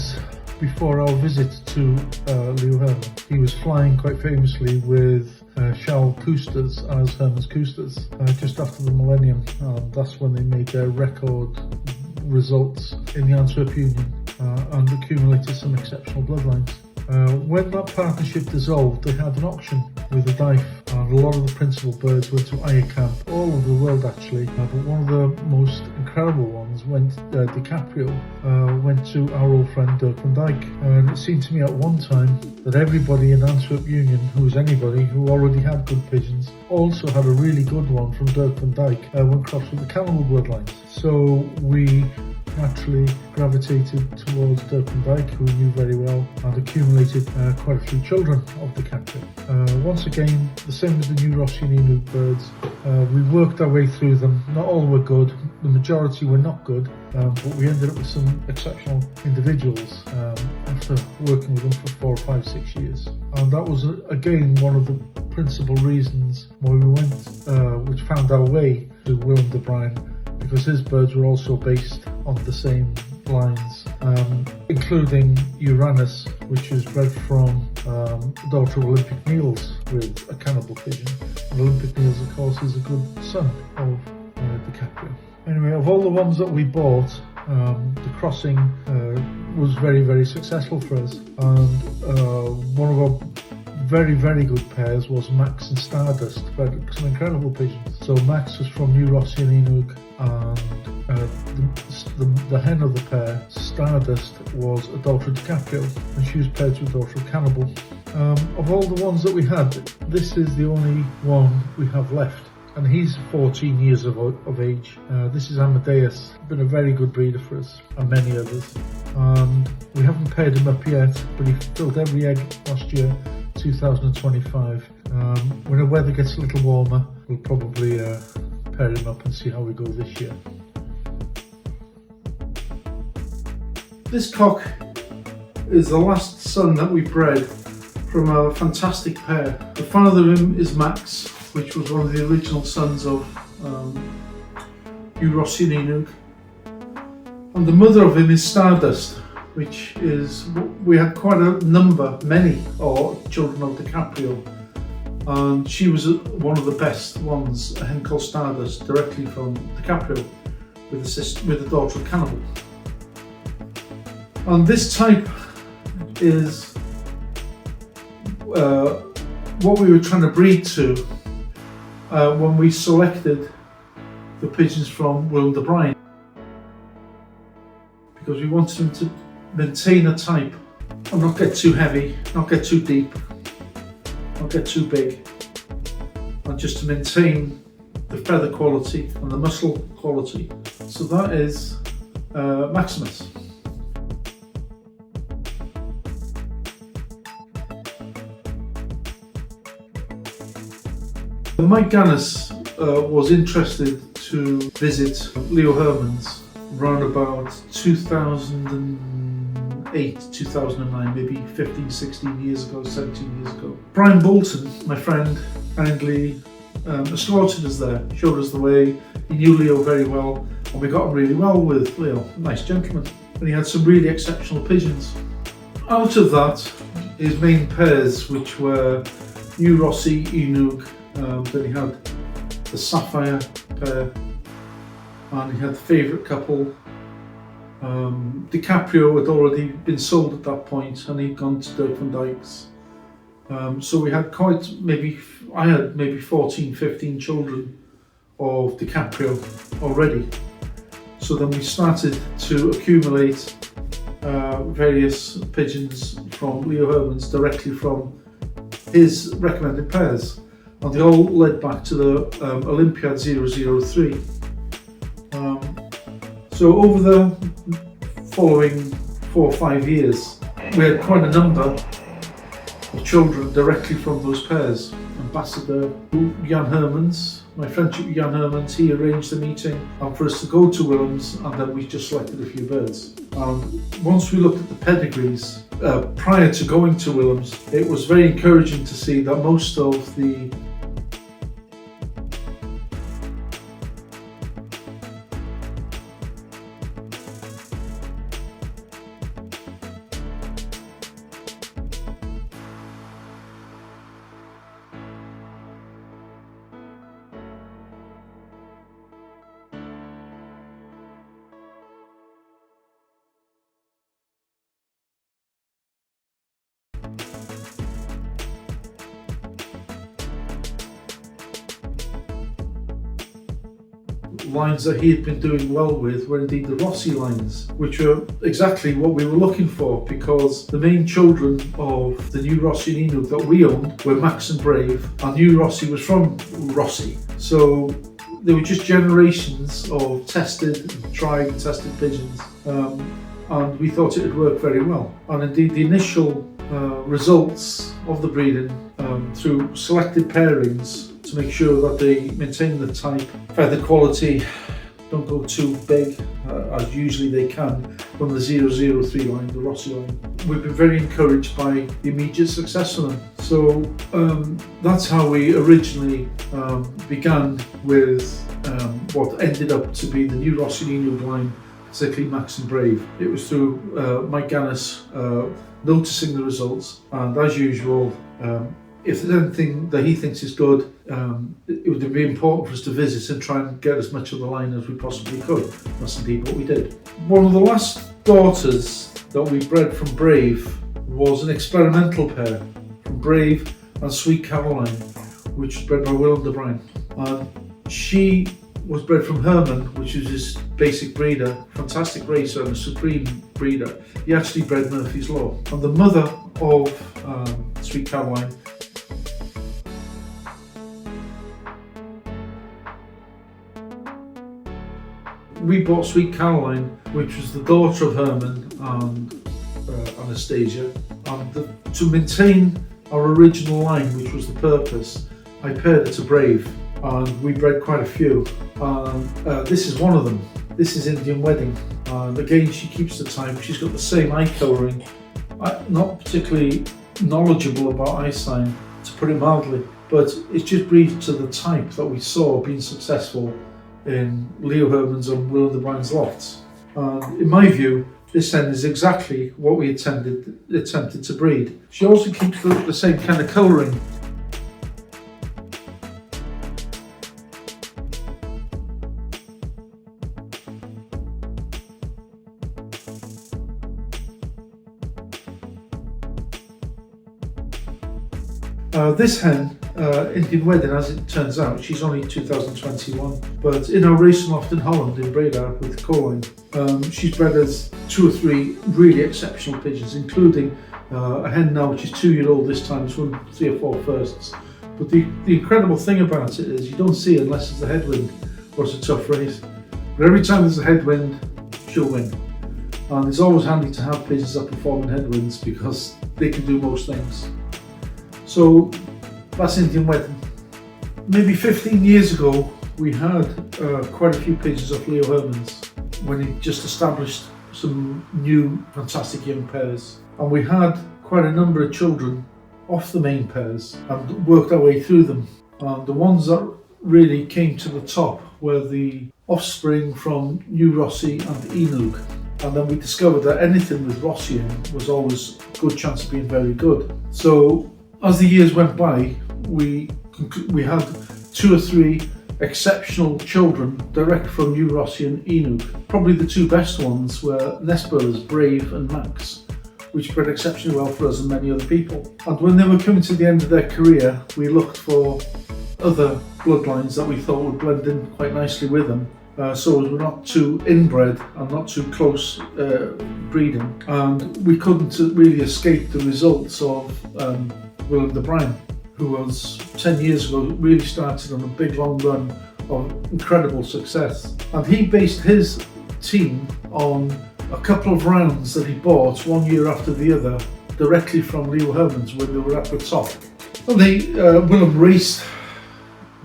years before our visit to Leo Herman, he was flying quite famously with Charles Cousters as Herman's Cousters just after the millennium. That's when they made their record results in the Antwerp Union and accumulated some exceptional bloodlines. When that partnership dissolved, they had an auction with a dive, and a lot of the principal birds went to Camp, all over the world actually, but one of the most incredible ones went, DiCaprio, went to our old friend Dirk van Dijk. And it seemed to me at one time that everybody in Antwerp Union, who was anybody who already had good pigeons, also had a really good one from Dirk van Dijk when crossed with the cannibal bloodlines. So we naturally gravitated towards Dirk van Dijk, who we knew very well, and accumulated quite a few children of DiCaprio. Once again, the same as the new Rossi and Inuk birds, we worked our way through them. Not all were good, the majority were not good, but we ended up with some exceptional individuals after working with them for 4 or 5, 6 years. And that was again one of the principal reasons why we went, which found our way to Willem de Bruijn, because his birds were also based on the same lines, including Uranus, which is bred from the daughter of Olympic Niels with a cannibal pigeon. And Olympic Niels, of course, is a good son of DiCaprio. Anyway, of all the ones that we bought, the crossing was very, very successful for us. And one of our very, very good pairs was Max and Stardust, bred some incredible pigeons. So Max was from New Rossi and Inuk, and the hen of the pair, Stardust, was a daughter of DiCaprio, and she was paired to a daughter of Cannibal. Of all the ones that we had, this is the only one we have left, and he's 14 years of age. This is Amadeus, been a very good breeder for us, and many others. And we haven't paired him up yet, but he filled every egg last year, 2025. When the weather gets a little warmer, we'll probably pair him up and see how we go this year. This cock is the last son that we bred from a fantastic pair. The father of him is Max, which was one of the original sons of Rossi and Inuk. And the mother of him is Stardust, which is, we had quite a number, many, or children of DiCaprio. And she was one of the best ones, a hen called Stardust, directly from DiCaprio, with the daughter of Cannibal. And this type is what we were trying to breed to when we selected the pigeons from Willem de Bruijn, because we wanted them to maintain a type and not get too heavy, not get too deep, not get too big, and just to maintain the feather quality and the muscle quality. So that is Maximus. Mike Gannis was interested to visit Leo Herman's around about 2008, 2009, maybe 15, 16 years ago, 17 years ago. Brian Bolton, my friend, kindly escorted us there, showed us the way. He knew Leo very well, and we got on really well with Leo, a nice gentleman. And he had some really exceptional pigeons. Out of that, his main pairs, which were New Rossi, Inuk, then he had the Sapphire pair, and he had the favourite couple. DiCaprio had already been sold at that point, and he'd gone to Dirk van Dijk's. So we had I had maybe 14, 15 children of DiCaprio already. So then we started to accumulate various pigeons from Leo Herman's directly from his recommended pairs. And they all led back to the Olympiad 003. So over the following 4 or 5 years, we had quite a number of children directly from those pairs. Ambassador Jan Heremans, my friendship with Jan Heremans, he arranged a meeting for us to go to Willem's, and then we just selected a few birds. Once we looked at the pedigrees, prior to going to Willem's, it was very encouraging to see that most of the lines that he had been doing well with were indeed the Rossi lines, which were exactly what we were looking for, because the main children of the new Rossi and Enoch that we owned were Max and Brave, and new Rossi was from Rossi. So they were just generations of tested, tried and tested pigeons, and we thought it would work very well. And indeed the initial results of the breeding through selected pairings to make sure that they maintain the type, feather quality, don't go too big as usually they can from the 003 line, the Rossi line. We've been very encouraged by the immediate success of them. So that's how we originally began with what ended up to be the new Rossi and Enoch line, particularly Max and Brave. It was through Mike Gannis noticing the results, and as usual, if there's anything that he thinks is good, it would be important for us to visit and try and get as much of the line as we possibly could. That's indeed what we did. One of the last daughters that we bred from Brave was an experimental pair from Brave and Sweet Caroline, which was bred by Willem de Bruijn. And she was bred from Herman, which is his basic breeder, fantastic racer and a supreme breeder. He actually bred Murphy's Law. And the mother of Sweet Caroline we bought Sweet Caroline, which was the daughter of Herman and Anastasia, and to maintain our original line, which was the purpose, I paired it to Brave, and we bred quite a few. This is one of them. This is Indian Wedding, and again she keeps the type. She's got the same eye colouring. Not particularly knowledgeable about eye sign, to put it mildly, but it just breeds to the type that we saw being successful in Leo Heremans and Willem de Bruijn's Lofts. And in my view, this hen is exactly what we attempted to breed. She also keeps the same kind of colouring. This hen, Indian Wedding, as it turns out, she's only 2021, but in our racing loft in Holland, in Breda with Coline, she's bred as 2 or 3 really exceptional pigeons, including a hen now which is 2-year-old this time. It's won 3 or 4 firsts. But the incredible thing about it is you don't see it unless it's a headwind or it's a tough race. But every time there's a headwind, she'll win. And it's always handy to have pigeons that perform in headwinds because they can do most things. So that's Indian Wedding. Maybe 15 years ago, we had quite a few pigeons off Leo Heremans when he just established some new fantastic young pairs. And we had quite a number of children off the main pairs and worked our way through them. And the ones that really came to the top were the offspring from new Rossi and Enoch. And then we discovered that anything with Rossi in was always a good chance of being very good. So as the years went by, we had 2 or 3 exceptional children direct from new Rossi and Enoch. Probably the 2 best ones were Nesper's Brave and Max, which bred exceptionally well for us and many other people. And when they were coming to the end of their career, we looked for other bloodlines that we thought would blend in quite nicely with them, so as we're not too inbred and not too close breeding. And we couldn't really escape the results of Willem de Bruijn, who was 10 years ago really started on a big long run of incredible success. And he based his team on a couple of rounds that he bought one year after the other directly from Leo Heremans when they were at the top. Well, Willem raced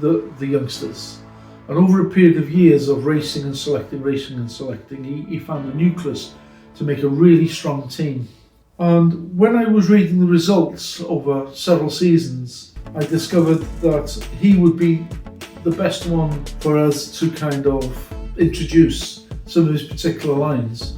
the youngsters, and over a period of years of racing and selecting, he found a nucleus to make a really strong team. And when I was reading the results over several seasons, I discovered that he would be the best one for us to kind of introduce some of his particular lines,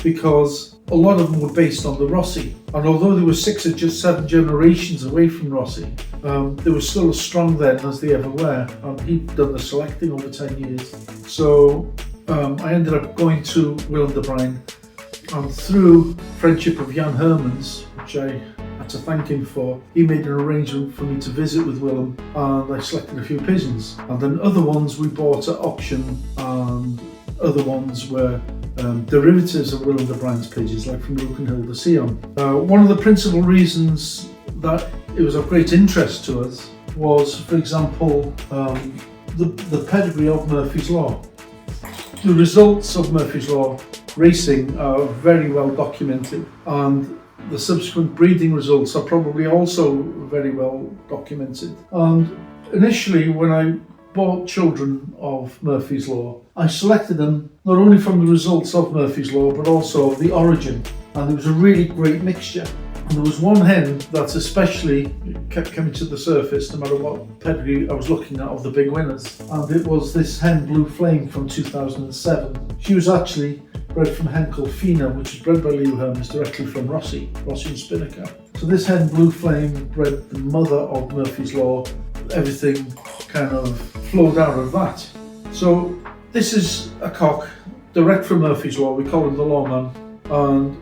because a lot of them were based on the Rossi. And although there were 6 or just 7 generations away from Rossi, they were still as strong then as they ever were. And he'd done the selecting over 10 years. So I ended up going to Willem de Bruijn, and through friendship of Jan Heremans, which I had to thank him for, he made an arrangement for me to visit with Willem, and I selected a few pigeons. And then other ones we bought at auction and other ones were derivatives of Willem de Bruijn's pigeons, like from Rook de Sion. One of the principal reasons that it was of great interest to us was, for example, the pedigree of Murphy's Law. The results of Murphy's Law racing are very well documented, and the subsequent breeding results are probably also very well documented. And initially, when I bought children of Murphy's Law, I selected them not only from the results of Murphy's Law, but also of the origin. And there was a really great mixture. And there was one hen that especially kept coming to the surface no matter what pedigree I was looking at of the big winners. And it was this hen Blue Flame from 2007. She was actually bred from a hen called Fina, which was bred by Leo Hermans directly from Rossi and Spinnaker. So this hen Blue Flame bred the mother of Murphy's Law. Everything kind of flowed out of that. So this is a cock direct from Murphy's Law. We call him the Lawman, and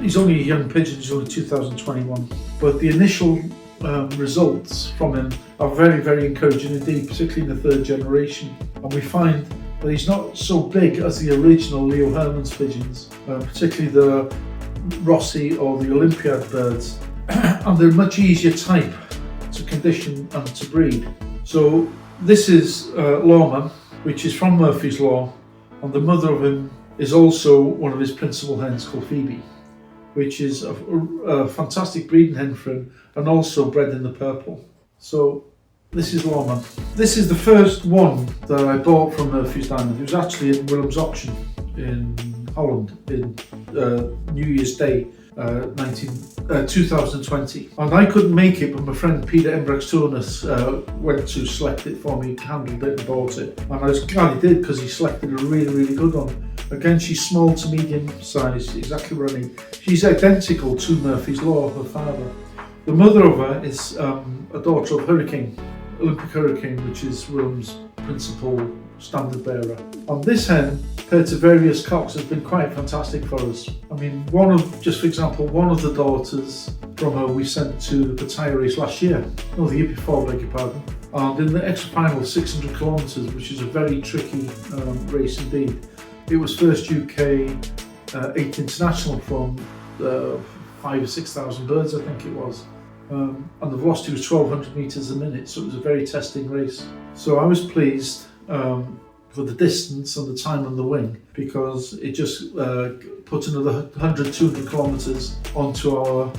he's only a young pigeon. He's only 2021, but the initial results from him are very, very encouraging indeed, particularly in the third generation. And we find that he's not so big as the original Leo Hermans pigeons, particularly the Rossi or the Olympiad birds, and they're much easier type to condition and to breed. So this is Lawman, which is from Murphy's Law, and the mother of him is also one of his principal hens called Phoebe, which is a fantastic breeding hen for him, and also bred in the purple. So this is Lawman. This is the first one that I bought from Murphy's Diamond. It was actually in Willem's auction in Holland in New Year's Day 2020, and I couldn't make it, but my friend Peter Embrechts-Tournes went to select it for me, handled it and bought it, and I was glad he did because he selected a really, really good one. Again, she's small to medium size, exactly what I need. She's identical to Murphy's Law, her father. The mother of her is a daughter of Hurricane, Olympic Hurricane, which is Willem's principal standard bearer. And this hen, compared to various cocks, has been quite fantastic for us. I mean, just for example, one of the daughters from her we sent to the Pattaya race last year, no, the year before, beg your pardon. And in the extra final 600 kilometres, which is a very tricky race indeed, it was first UK 8th international from 5,000 or 6,000 birds, I think it was. And the velocity was 1,200 metres a minute, so it was a very testing race. So I was pleased for the distance and the time on the wing, because it just put another 100, 200 kilometres onto our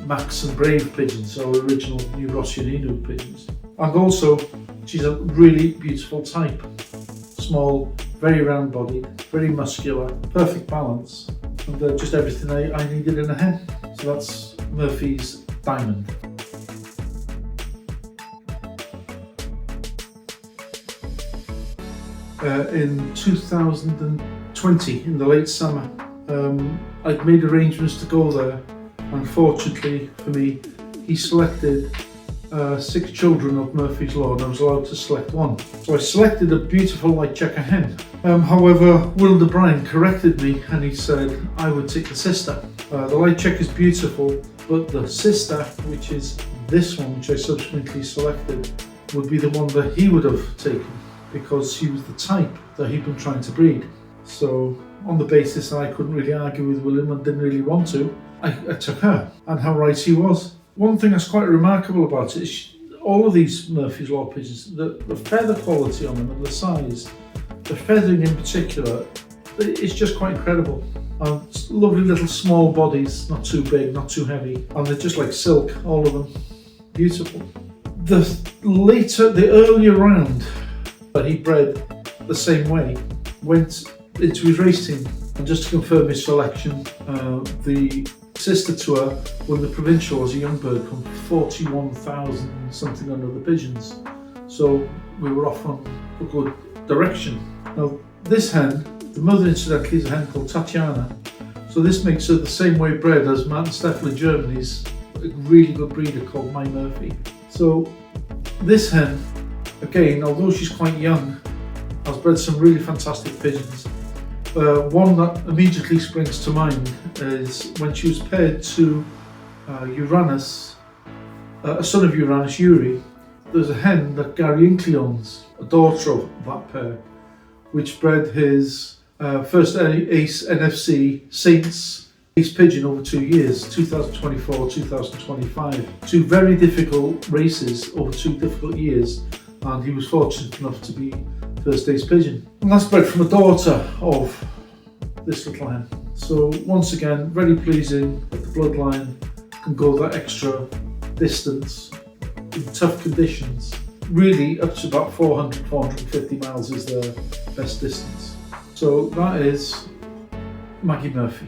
Max and Brave pigeons, our original New Rossi and Inu pigeons. And also, she's a really beautiful type. Small, very round bodied, very muscular, perfect balance, and just everything I needed in a hen. So that's Murphy's Diamond. In 2020, in the late summer, I'd made arrangements to go there. Unfortunately for me, he selected 6 children of Murphy's Law, and I was allowed to select one. So I selected a beautiful light checker hen. However, Willem de Bruijn corrected me and he said I would take the sister. The light checker is beautiful, but the sister, which is this one, which I subsequently selected, would be the one that he would have taken, because she was the type that he'd been trying to breed. So on the basis that I couldn't really argue with Willem and didn't really want to, I took her, and how right he was. One thing that's quite remarkable about it is all of these Murphy's Law pigeons, the feather quality on them and the size, the feathering in particular, it's just quite incredible. Lovely little small bodies, not too big, not too heavy, and they're just like silk, all of them. Beautiful. The earlier round that he bred the same way went into his race team, and just to confirm his selection, the sister to her won the provincial as a young bird from 41,000 something under the pigeons. So we were off on a good direction. Now this hen, the mother incidentally is a hen called Tatiana. So this makes her the same way bred as Martin Steffel in Germany's a really good breeder called My Murphy. So this hen, again, although she's quite young, has bred some really fantastic pigeons. One that immediately springs to mind is when she was paired to Uranus, a son of Uranus, Yuri. There's a hen that Gary Inkley owns, a daughter of that pair, which bred his first Ace NFC Saints Ace Pigeon over 2 years, 2024, 2025. 2 very difficult races over 2 difficult years, and he was fortunate enough to be first Ace Pigeon. And that's bred from a daughter of this little hen. So once again, very pleasing that the bloodline can go that extra distance in tough conditions. Really up to about 400, 450 miles is their best distance. So that is Maggie Murphy.